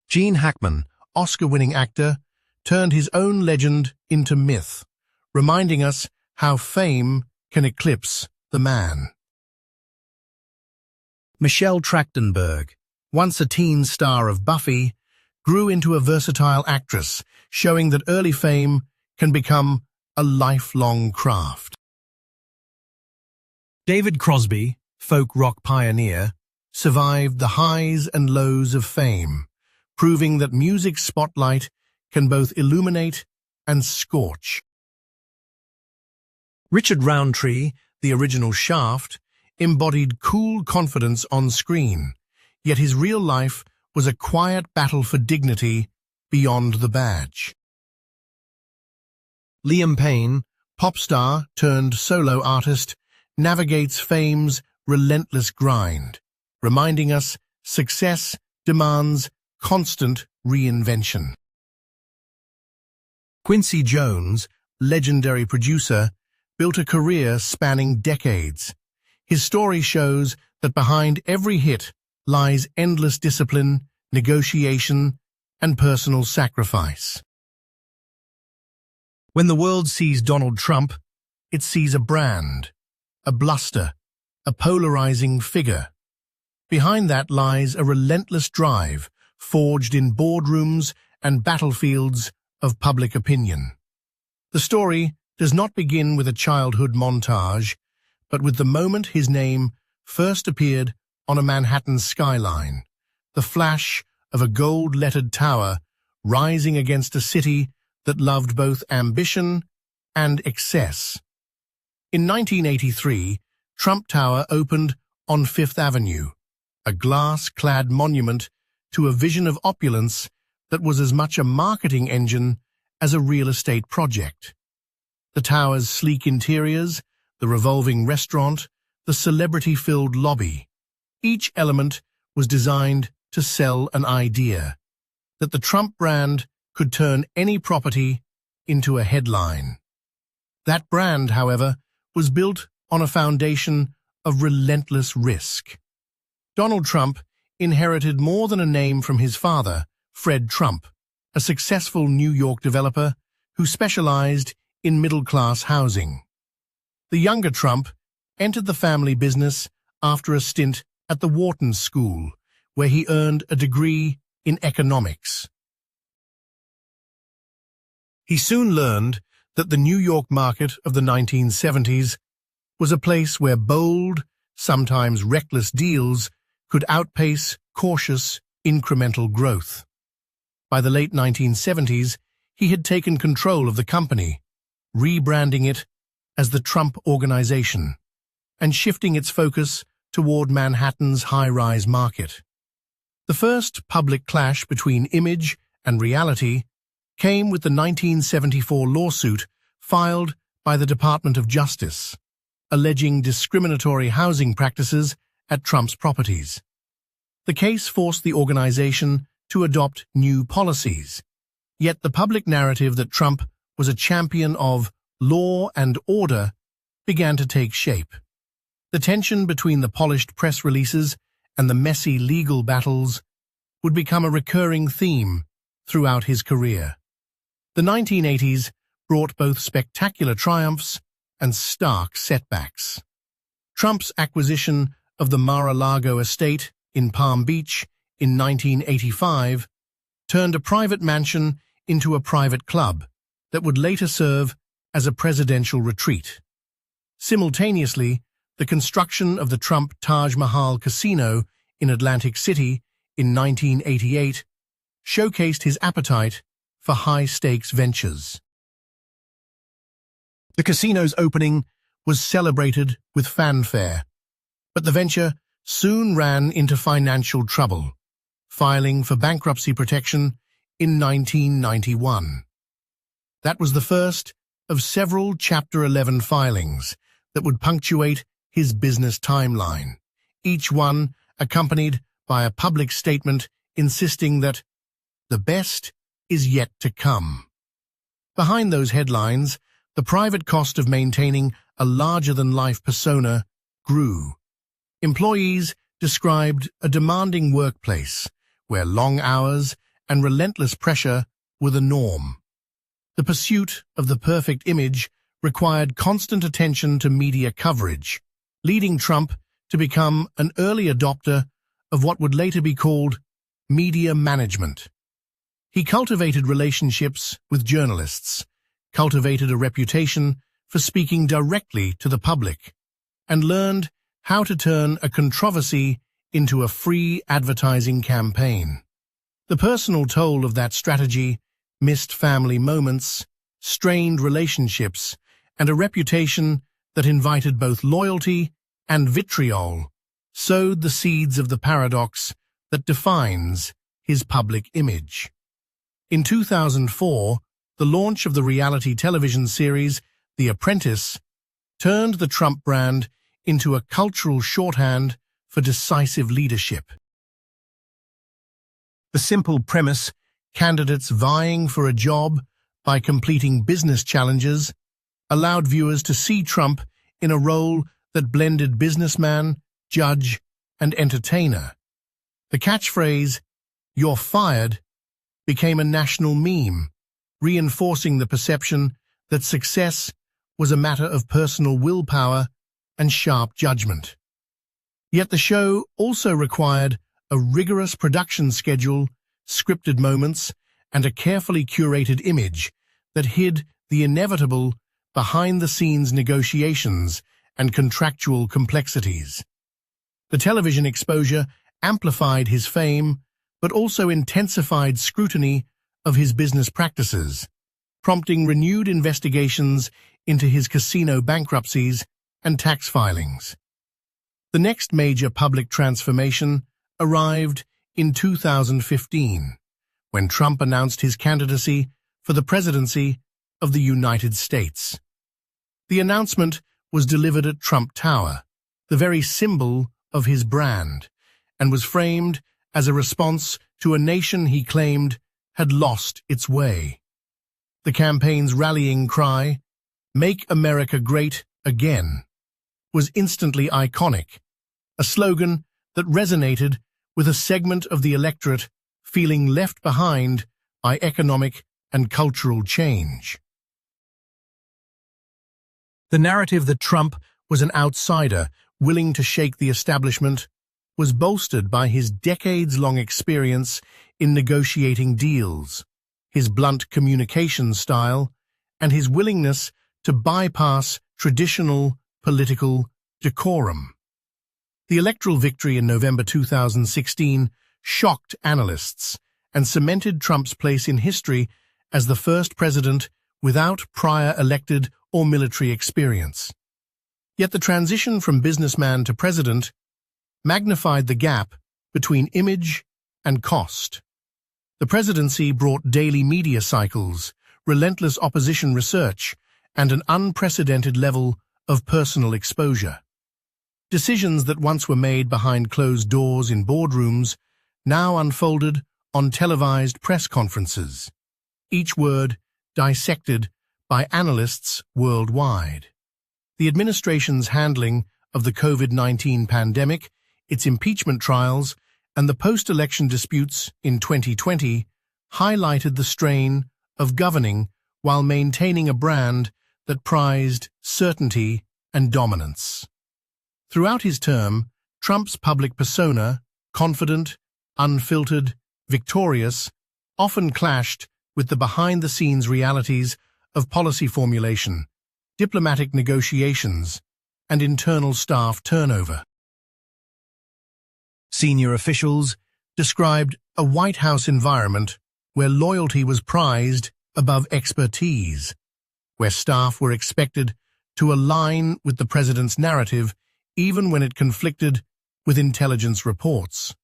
Gene Hackman, Oscar-winning actor, turned his own legend into myth, reminding us how fame can eclipse the man. Michelle Trachtenberg, once a teen star of Buffy, grew into a versatile actress, showing that early fame can become a lifelong craft. David Crosby, folk rock pioneer, survived the highs and lows of fame, proving that music's spotlight can both illuminate and scorch. Richard Roundtree, the original Shaft, embodied cool confidence on screen, yet his real life was a quiet battle for dignity beyond the badge. Liam Payne, pop star turned solo artist, navigates fame's relentless grind, reminding us success demands constant reinvention. Quincy Jones, legendary producer, built a career spanning decades. His story shows that behind every hit lies endless discipline, negotiation, and personal sacrifice. When the world sees Donald Trump, it sees a brand, a bluster, a polarizing figure. Behind that lies a relentless drive, forged in boardrooms and battlefields of public opinion. The story does not begin with a childhood montage, but with the moment his name first appeared on a Manhattan skyline, the flash of a gold-lettered tower rising against a city that loved both ambition and excess. In 1983, Trump Tower opened on Fifth Avenue, a glass-clad monument to a vision of opulence that was as much a marketing engine as a real estate project. The tower's sleek interiors, the revolving restaurant, the celebrity-filled lobby, each element was designed to sell an idea that the Trump brand could turn any property into a headline. That brand, however, was built on a foundation of relentless risk. Donald Trump inherited more than a name from his father, Fred Trump, a successful New York developer who specialized in middle-class housing. The younger Trump entered the family business after a stint at the Wharton School, where he earned a degree in economics. He soon learned that the New York market of the 1970s was a place where bold, sometimes reckless deals could outpace cautious, incremental growth. By the late 1970s, he had taken control of the company, rebranding it as the Trump Organization, and shifting its focus toward Manhattan's high-rise market. The first public clash between image and reality came with the 1974 lawsuit filed by the Department of Justice, alleging discriminatory housing practices at Trump's properties. The case forced the organization to adopt new policies, yet the public narrative that Trump was a champion of law and order began to take shape. The tension between the polished press releases and the messy legal battles would become a recurring theme throughout his career. The 1980s brought both spectacular triumphs and stark setbacks. Trump's acquisition of the Mar-a-Lago estate in Palm Beach in 1985 turned a private mansion into a private club that would later serve as a presidential retreat. Simultaneously, the construction of the Trump Taj Mahal Casino in Atlantic City in 1988 showcased his appetite for high-stakes ventures. The casino's opening was celebrated with fanfare, but the venture soon ran into financial trouble, filing for bankruptcy protection in 1991. That was the first of several Chapter 11 filings that would punctuate his business timeline, each one accompanied by a public statement insisting that the best is yet to come. Behind those headlines, the private cost of maintaining a larger-than-life persona grew. Employees described a demanding workplace where long hours and relentless pressure were the norm. The pursuit of the perfect image required constant attention to media coverage, leading Trump to become an early adopter of what would later be called media management. He cultivated relationships with journalists, cultivated a reputation for speaking directly to the public, and learned how to turn a controversy into a free advertising campaign. The personal toll of that strategy, missed family moments, strained relationships, and a reputation that invited both loyalty and vitriol, sowed the seeds of the paradox that defines his public image. In 2004, the launch of the reality television series The Apprentice turned the Trump brand into a cultural shorthand for decisive leadership. The simple premise, candidates vying for a job by completing business challenges, allowed viewers to see Trump in a role that blended businessman, judge, and entertainer. The catchphrase, "You're fired," became a national meme, reinforcing the perception that success was a matter of personal willpower and sharp judgment. Yet the show also required a rigorous production schedule, scripted moments, and a carefully curated image that hid the inevitable behind-the-scenes negotiations and contractual complexities. The television exposure amplified his fame, but also intensified scrutiny of his business practices, prompting renewed investigations into his casino bankruptcies and tax filings. The next major public transformation arrived in 2015, when Trump announced his candidacy for the presidency of the United States. The announcement was delivered at Trump Tower, the very symbol of his brand, and was framed as a response to a nation he claimed had lost its way. The campaign's rallying cry, "Make America Great Again," was instantly iconic, a slogan that resonated with a segment of the electorate feeling left behind by economic and cultural change. The narrative that Trump was an outsider willing to shake the establishment was bolstered by his decades-long experience in negotiating deals, his blunt communication style, and his willingness to bypass traditional political decorum. The electoral victory in November 2016 shocked analysts and cemented Trump's place in history as the first president without prior elected or military experience. Yet the transition from businessman to president magnified the gap between image and cost. The presidency brought daily media cycles, relentless opposition research, and an unprecedented level of personal exposure. Decisions that once were made behind closed doors in boardrooms now unfolded on televised press conferences, each word dissected by analysts worldwide. The administration's handling of the COVID-19 pandemic, its impeachment trials, and the post-election disputes in 2020 highlighted the strain of governing while maintaining a brand that prized certainty and dominance. Throughout his term, Trump's public persona, confident, unfiltered, victorious, often clashed with the behind-the-scenes realities of policy formulation, diplomatic negotiations, and internal staff turnover. Senior officials described a White House environment where loyalty was prized above expertise, where staff were expected to align with the president's narrative even when it conflicted with intelligence reports.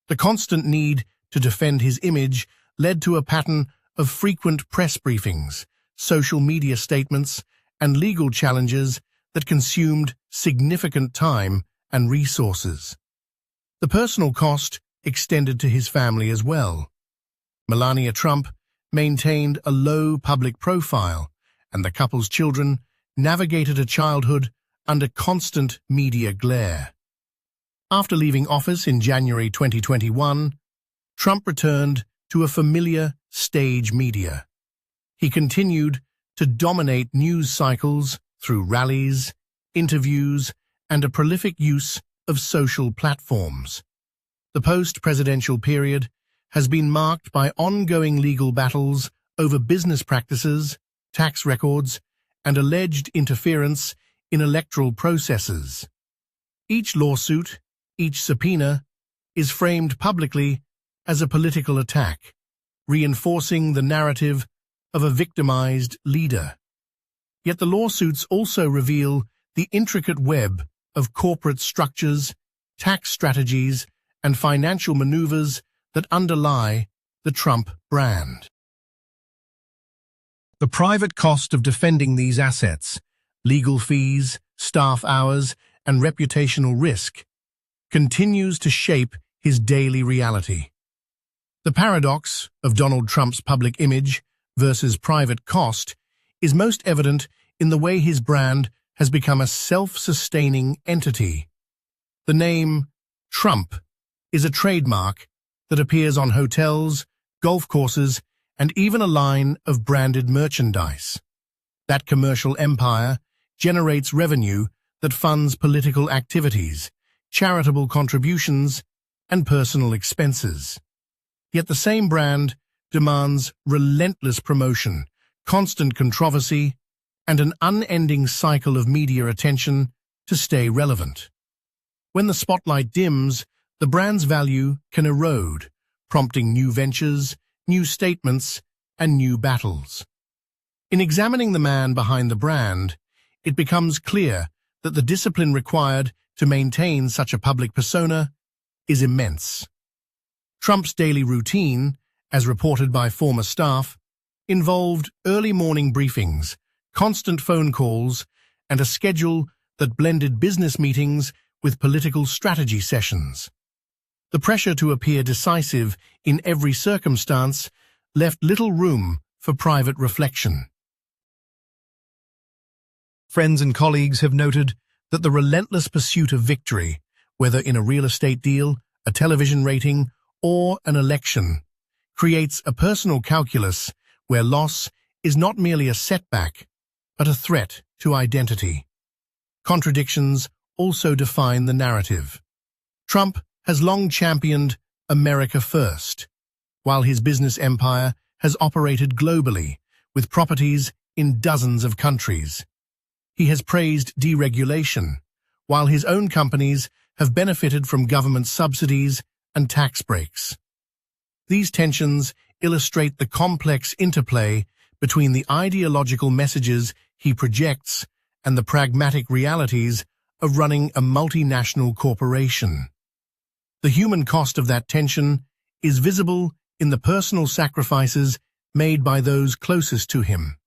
The constant need to defend his image led to a pattern of frequent press briefings, social media statements, and legal challenges that consumed significant time and resources. The personal cost extended to his family as well. Melania Trump maintained a low public profile, and the couple's children navigated a childhood under constant media glare. After leaving office in January 2021, Trump returned to a familiar stage media. He continued to dominate news cycles through rallies, interviews, and a prolific use of social platforms. The post-presidential period has been marked by ongoing legal battles over business practices, tax records, and alleged interference in electoral processes. Each lawsuit, each subpoena, is framed publicly as a political attack, reinforcing the narrative of a victimized leader. Yet the lawsuits also reveal the intricate web of corporate structures, tax strategies, and financial maneuvers that underlie the Trump brand. The private cost of defending these assets, legal fees, staff hours, and reputational risk, continues to shape his daily reality. The paradox of Donald Trump's public image versus private cost is most evident in the way his brand has become a self-sustaining entity. The name Trump is a trademark that appears on hotels, golf courses, and even a line of branded merchandise. That commercial empire generates revenue that funds political activities, charitable contributions, and personal expenses. Yet the same brand demands relentless promotion, constant controversy, and an unending cycle of media attention to stay relevant. When the spotlight dims, the brand's value can erode, prompting new ventures, new statements, and new battles. In examining the man behind the brand, it becomes clear that the discipline required to maintain such a public persona is immense. Trump's daily routine, as reported by former staff, involved early morning briefings, constant phone calls, and a schedule that blended business meetings with political strategy sessions. The pressure to appear decisive in every circumstance left little room for private reflection. Friends and colleagues have noted that the relentless pursuit of victory, whether in a real estate deal, a television rating, or an election, creates a personal calculus where loss is not merely a setback, but a threat to identity. Contradictions also define the narrative. Trump has long championed America first, while his business empire has operated globally, with properties in dozens of countries. He has praised deregulation, while his own companies have benefited from government subsidies and tax breaks. These tensions illustrate the complex interplay between the ideological messages he projects and the pragmatic realities of running a multinational corporation. The human cost of that tension is visible in the personal sacrifices made by those closest to him.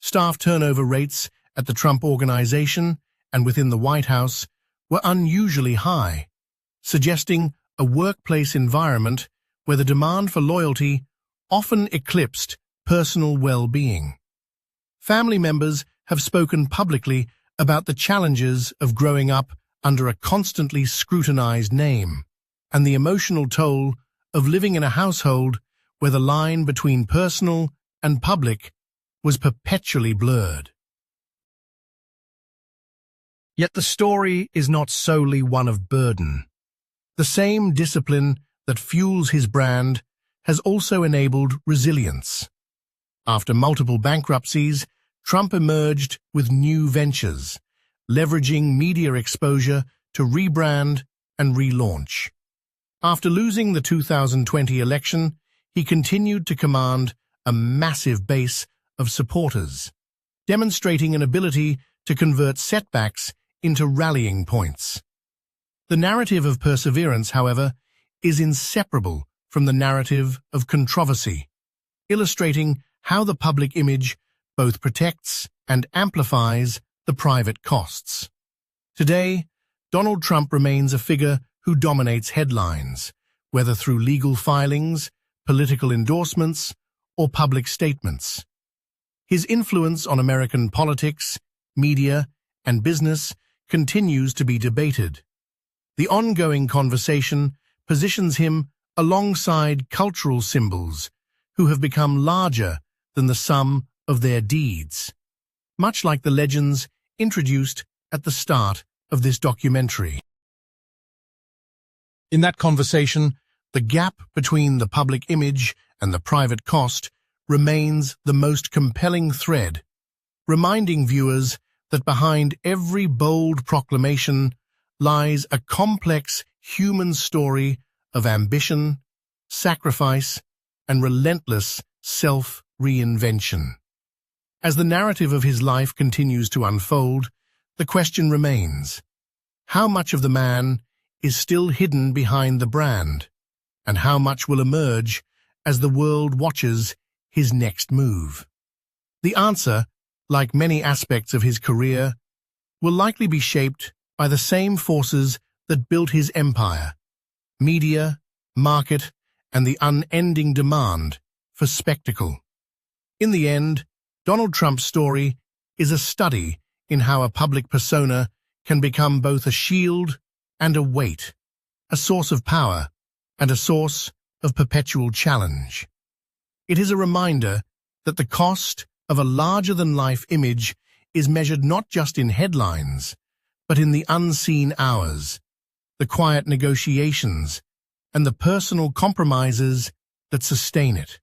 Staff turnover rates at the Trump Organization and within the White House were unusually high, suggesting a workplace environment where the demand for loyalty often eclipsed personal well-being. Family members have spoken publicly about the challenges of growing up under a constantly scrutinized name and the emotional toll of living in a household where the line between personal and public was perpetually blurred. Yet the story is not solely one of burden. The same discipline that fuels his brand has also enabled resilience. After multiple bankruptcies, Trump emerged with new ventures, leveraging media exposure to rebrand and relaunch. After losing the 2020 election, he continued to command a massive base of supporters, demonstrating an ability to convert setbacks into rallying points. The narrative of perseverance, however, is inseparable from the narrative of controversy, illustrating how the public image both protects and amplifies the private costs. Today, Donald Trump remains a figure who dominates headlines, whether through legal filings, political endorsements, or public statements. His influence on American politics, media, and business continues to be debated. The ongoing conversation positions him alongside cultural symbols who have become larger than the sum of their deeds, much like the legends introduced at the start of this documentary. In that conversation, the gap between the public image and the private cost remains the most compelling thread, reminding viewers that behind every bold proclamation lies a complex human story of ambition, sacrifice, and relentless self-reinvention. As the narrative of his life continues to unfold, the question remains: how much of the man is still hidden behind the brand, and how much will emerge as the world watches his next move? The answer, like many aspects of his career, will likely be shaped by the same forces that built his empire: media, market, and the unending demand for spectacle. In the end, Donald Trump's story is a study in how a public persona can become both a shield and a weight, a source of power and a source of perpetual challenge. It is a reminder that the cost of a larger-than-life image is measured not just in headlines, but in the unseen hours, the quiet negotiations, and the personal compromises that sustain it.